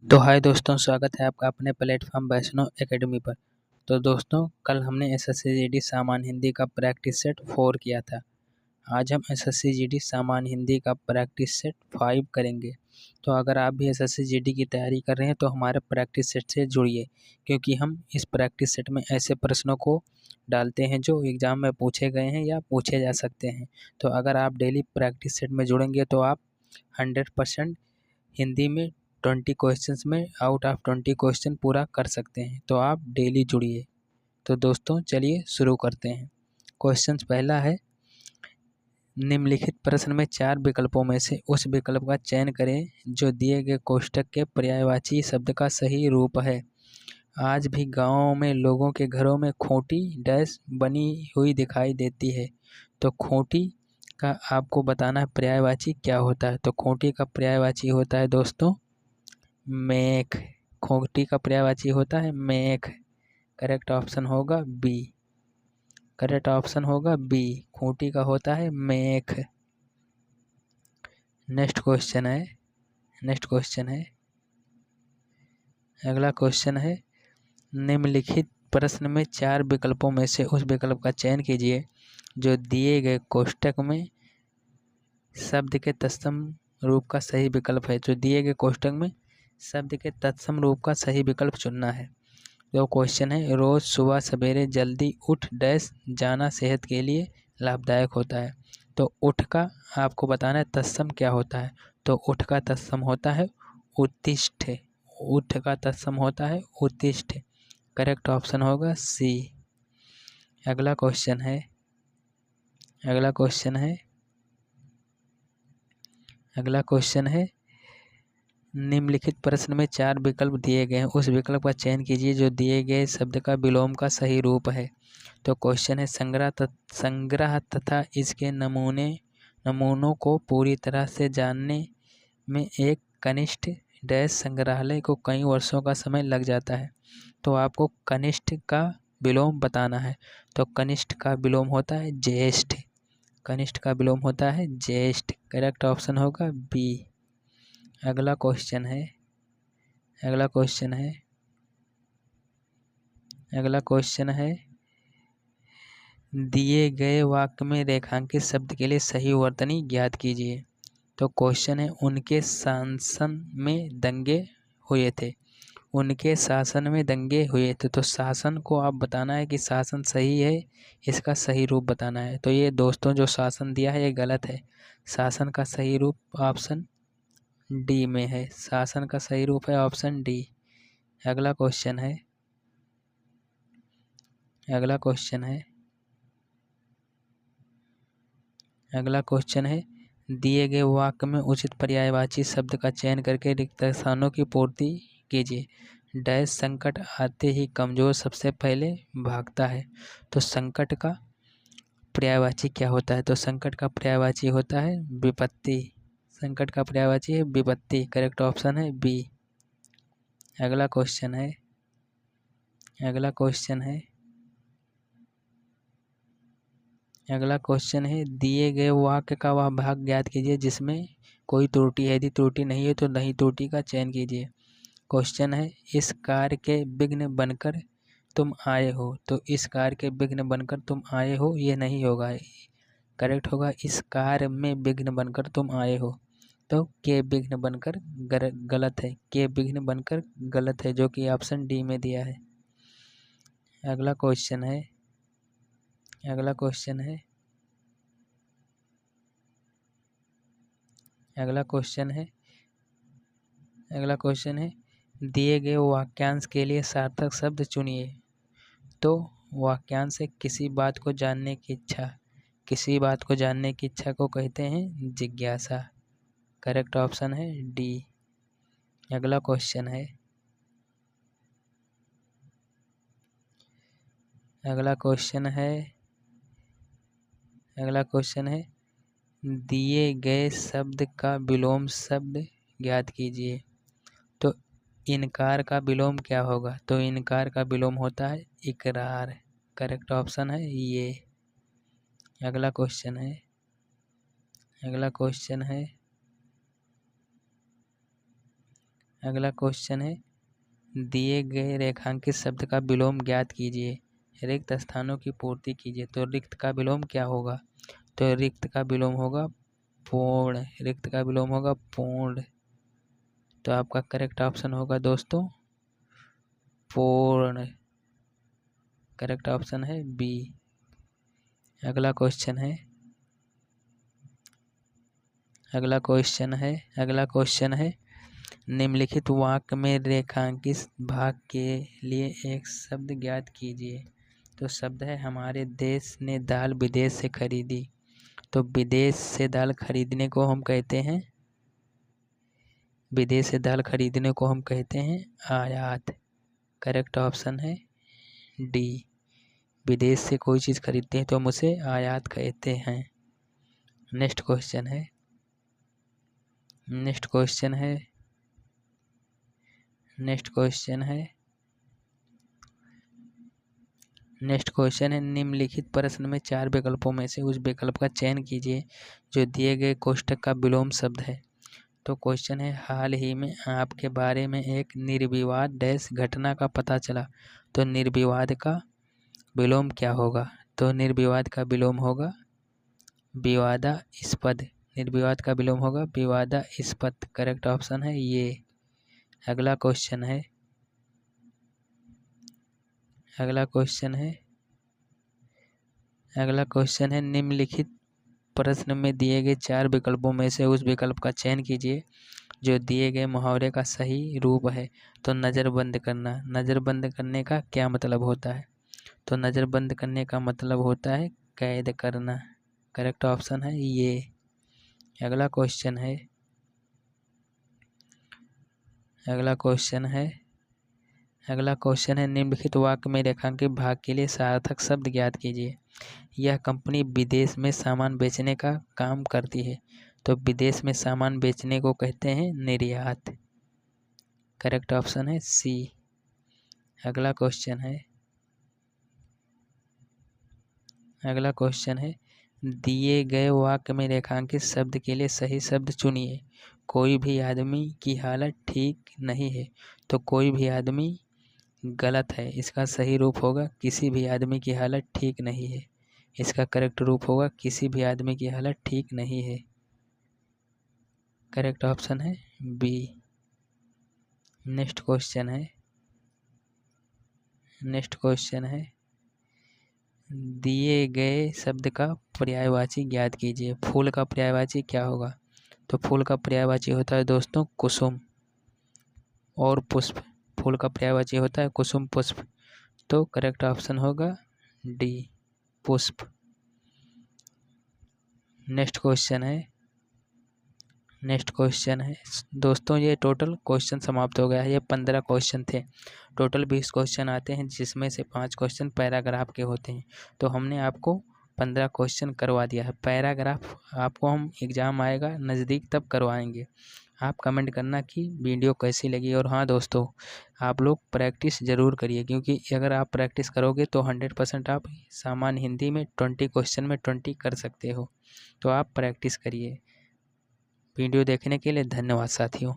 तो हाय दोस्तों, स्वागत है आपका अपने प्लेटफॉर्म वैष्णव एकेडमी पर। तो दोस्तों, कल हमने एसएससी जीडी सामान्य हिंदी का प्रैक्टिस सेट 4 किया था। आज हम एसएससी जीडी सामान्य हिंदी का प्रैक्टिस सेट 5 करेंगे। तो अगर आप भी एसएससी जीडी की तैयारी कर रहे हैं तो हमारे प्रैक्टिस सेट से जुड़िए, क्योंकि हम इस प्रैक्टिस सेट में ऐसे प्रश्नों को डालते हैं जो एग्ज़ाम में पूछे गए हैं या पूछे जा सकते हैं। तो अगर आप डेली प्रैक्टिस सेट में जुड़ेंगे तो आप 100% हिंदी में 20 क्वेश्चंस में आउट ऑफ 20 क्वेश्चन पूरा कर सकते हैं। तो आप डेली जुड़िए। तो दोस्तों, चलिए शुरू करते हैं। क्वेश्चन पहला है, निम्नलिखित प्रश्न में 4 विकल्पों में से उस विकल्प का चयन करें जो दिए गए कोष्ठक के पर्यायवाची शब्द का सही रूप है। आज भी गाँव में लोगों के घरों में खूंटी डैश बनी हुई दिखाई देती है। तो खूंटी का आपको बताना है पर्यायवाची क्या होता है। तो खूंटी का पर्यायवाची होता है दोस्तों मेख। खूंटी का पर्यायवाची होता है मेख। करेक्ट ऑप्शन होगा बी। करेक्ट ऑप्शन होगा बी। खूंटी का होता है मेख। नेक्स्ट क्वेश्चन है अगला क्वेश्चन है, निम्नलिखित प्रश्न में 4 विकल्पों में से उस विकल्प का चयन कीजिए जो दिए गए कोष्ठक में शब्द के तत्सम रूप का सही विकल्प है। जो दिए गए कोष्ठक में शब्द के तत्सम रूप का सही विकल्प चुनना है। तो क्वेश्चन है, रोज़ सुबह सवेरे जल्दी उठ डैश जाना सेहत के लिए लाभदायक होता है। तो उठ का आपको बताना है तत्सम क्या होता है। तो उठ का तत्सम होता है उत्तिष्ठ। उठ का तत्सम होता है उत्तिष्ठ। करेक्ट ऑप्शन होगा सी। अगला क्वेश्चन है अगला क्वेश्चन है, निम्नलिखित प्रश्न में 4 विकल्प दिए गए हैं, उस विकल्प का चयन कीजिए जो दिए गए शब्द का विलोम का सही रूप है। तो क्वेश्चन है, संग्रह तथा इसके नमूनों को पूरी तरह से जानने में एक कनिष्ठ डैश संग्रहालय को कई वर्षों का समय लग जाता है। तो आपको कनिष्ठ का विलोम बताना है। तो कनिष्ठ का विलोम होता है ज्येष्ठ। कनिष्ठ का विलोम होता है ज्येष्ठ। करेक्ट ऑप्शन होगा बी। अगला क्वेश्चन है, दिए गए वाक्य में रेखांकित शब्द के लिए सही वर्तनी ज्ञात कीजिए। तो क्वेश्चन है, उनके शासन में दंगे हुए थे। उनके शासन में दंगे हुए थे। तो शासन को आप बताना है कि शासन सही है, इसका सही रूप बताना है। तो ये दोस्तों जो शासन दिया है ये गलत है। शासन का सही रूप ऑप्शन डी में है। शासन का सही रूप है ऑप्शन डी। अगला क्वेश्चन है, दिए गए वाक्य में उचित पर्यायवाची शब्द का चयन करके रिक्त स्थानों की पूर्ति कीजिए। डैश संकट आते ही कमजोर सबसे पहले भागता है। तो संकट का पर्यायवाची क्या होता है। तो संकट का पर्यायवाची होता है विपत्ति। संकट का पर्यायवाची है विपत्ति। करेक्ट ऑप्शन है बी। अगला क्वेश्चन है, दिए गए वाक्य का वह भाग ज्ञात कीजिए जिसमें कोई त्रुटि है। यदि त्रुटि नहीं है तो नहीं त्रुटि का चयन कीजिए। क्वेश्चन है, इस कार्य के विघ्न बनकर तुम आए हो। तो इस कार्य के विघ्न बनकर तुम आए हो ये नहीं होगा। करेक्ट होगा इस कार्य में विघ्न बनकर तुम आए हो। तो के विघ्न बनकर गलत है। के विघ्न बनकर गलत है, जो कि ऑप्शन डी में दिया है। अगला क्वेश्चन है, दिए गए वाक्यांश के लिए सार्थक शब्द चुनिए। तो वाक्यांश से किसी बात को जानने की इच्छा को कहते हैं जिज्ञासा। करेक्ट ऑप्शन है डी। अगला क्वेश्चन है, दिए गए शब्द का विलोम शब्द ज्ञात कीजिए। तो इनकार का विलोम क्या होगा। तो इनकार का विलोम होता है इकरार। करेक्ट ऑप्शन है ये। अगला क्वेश्चन अगला क्वेश्चन है, दिए गए रेखांकित शब्द का विलोम ज्ञात कीजिए। रिक्त स्थानों की पूर्ति कीजिए। तो रिक्त का विलोम क्या होगा? तो रिक्त का विलोम होगा पूर्ण। रिक्त का विलोम होगा पूर्ण। तो आपका करेक्ट ऑप्शन होगा दोस्तों पूर्ण। करेक्ट ऑप्शन है बी। अगला क्वेश्चन है निम्नलिखित वाक्य में रेखांकित भाग के लिए एक शब्द ज्ञात कीजिए। तो शब्द है, हमारे देश ने दाल विदेश से खरीदी। तो विदेश से दाल खरीदने को हम कहते हैं, विदेश से दाल खरीदने को हम कहते हैं आयात। करेक्ट ऑप्शन है डी। विदेश से कोई चीज़ खरीदते हैं तो हम उसे आयात कहते हैं। नेक्स्ट क्वेश्चन है निम्नलिखित प्रश्न में 4 विकल्पों में से उस विकल्प का चयन कीजिए जो दिए गए कोष्ठक का विलोम शब्द है। तो क्वेश्चन है, हाल ही में आपके बारे में एक निर्विवाद डैश घटना का पता चला। तो निर्विवाद का विलोम क्या होगा? तो निर्विवाद का विलोम होगा विवादास्पद। निर्विवाद का विलोम होगा विवादास्पद। करेक्ट ऑप्शन है ये। अगला क्वेश्चन है निम्नलिखित प्रश्न में दिए गए 4 विकल्पों में से उस विकल्प का चयन कीजिए जो दिए गए मुहावरे का सही रूप है। तो नज़र बंद करने का क्या मतलब होता है? तो नज़र बंद करने का मतलब होता है कैद करना। करेक्ट ऑप्शन है ये। अगला क्वेश्चन है निम्नलिखित वाक्य में रेखांकित भाग के लिए सार्थक शब्द ज्ञात कीजिए। यह कंपनी विदेश में सामान बेचने का काम करती है। तो विदेश में सामान बेचने को कहते हैं निर्यात। करेक्ट ऑप्शन है सी। अगला क्वेश्चन है दिए गए वाक्य में रेखांकित शब्द के लिए सही शब्द चुनिए। कोई भी आदमी की हालत ठीक नहीं है। तो कोई भी आदमी गलत है। इसका सही रूप होगा किसी भी आदमी की हालत ठीक नहीं है। इसका करेक्ट रूप होगा किसी भी आदमी की हालत ठीक नहीं है। करेक्ट ऑप्शन है बी। नेक्स्ट क्वेश्चन है दिए गए शब्द का पर्यायवाची ज्ञात कीजिए। फूल का पर्यायवाची क्या होगा? तो फूल का पर्यायवाची होता है दोस्तों कुसुम और पुष्प। फूल का पर्यायवाची होता है कुसुम पुष्प। तो करेक्ट ऑप्शन होगा डी पुष्प। नेक्स्ट क्वेश्चन है दोस्तों, ये टोटल क्वेश्चन समाप्त हो गया है। ये 15 क्वेश्चन थे। टोटल 20 क्वेश्चन आते हैं जिसमें से 5 क्वेश्चन पैराग्राफ के होते हैं। तो हमने आपको 15 क्वेश्चन करवा दिया है। पैराग्राफ आपको हम एग्ज़ाम आएगा नज़दीक तब करवाएंगे। आप कमेंट करना कि वीडियो कैसी लगी। और हाँ दोस्तों, आप लोग प्रैक्टिस ज़रूर करिए क्योंकि अगर आप प्रैक्टिस करोगे तो 100% आप सामान्य हिंदी में 20 क्वेश्चन में 20 कर सकते हो। तो आप प्रैक्टिस करिए। वीडियो देखने के लिए धन्यवाद साथियों।